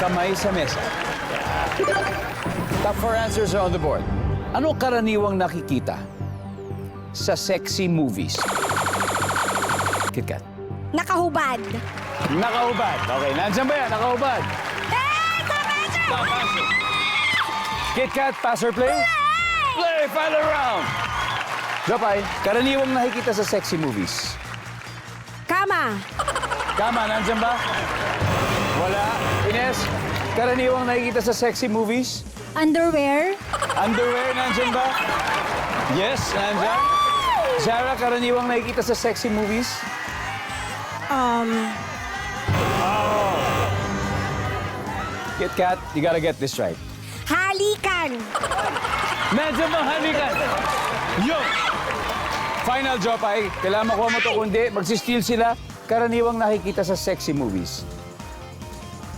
kamay sa mesa. Top 4 answers are on the board. Ano karaniwang nakikita sa sexy movies? KitKat. Nakahubad. Nakahubad. Okay, nandiyan ba yan? Nakahubad. Hey! Top answer. KitKat, pass or play? Play! Final round. Jopay, karaniwang nakikita sa sexy movies. Kama. Kama, nandiyan ba? Wala. Ines, karaniwang nakikita sa sexy movies? Underwear. Underwear, nandiyan ba? Yes, nandiyan. Zara, karaniwang nakikita sa sexy movies? KitKat, you gotta get this right. Halikan. Nandiyan bang halikan? Yo! Final job ay, kailangan makuha mo to, kundi magsisteal sila. Karaniwang nakikita sa sexy movies.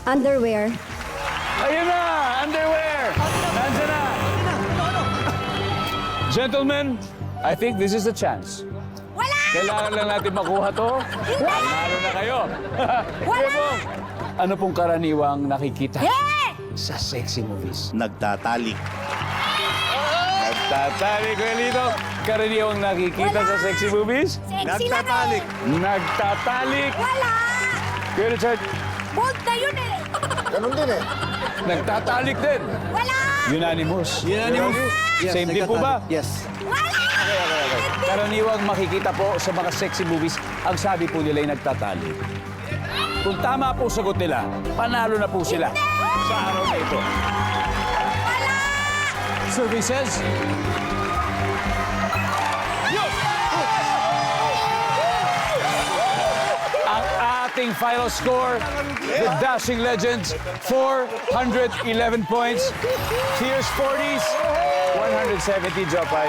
Underwear. Ayun na! Underwear! Nandiyan na! Gentlemen, I think this is the chance. Wala! Kailangan lang natin makuha to. Panalo na kayo. Wala! Sige po. Ano pong karaniwang nakikita Eh! sa sexy movies? Nagtatalik. Nagtatalik, Kuelito. Karaniwang nakikita sa sexy movies? Sexy lang Nagtatalik. eh. Nagtatalik. Wala! Kuya Richard, Bold na yun eh. Ganun din eh. nagtatalik din. Wala! Unanimous. Unanimous. Yes, Same din po ba? Yes. Wala! Karaniwang makikita po sa mga sexy movies, ang sabi po nila ay nagtatalik. Kung tama po sagot nila, panalo na po sila sa araw na ito. Wala! Survey says... Ang ating final score, the Dashing Legends, 411 points. Fierce 40s, 170, Jopay.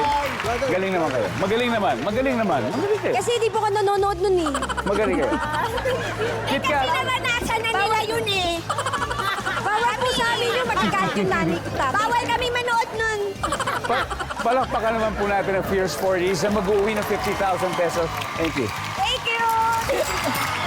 Galing naman kayo. Magaling naman. Magaling naman. Magaling kayo. Kasi di po ka nanonood nun eh. Magaling kayo. KitKat. Naranasan na nila yun eh. Bawal po sa amin yung magagalit yung nanay ko. Bawal kami manood nun. Palakpakan naman po natin ang Fierce 40s na mag-uwi ng 50,000 pesos. Thank you. Thank you!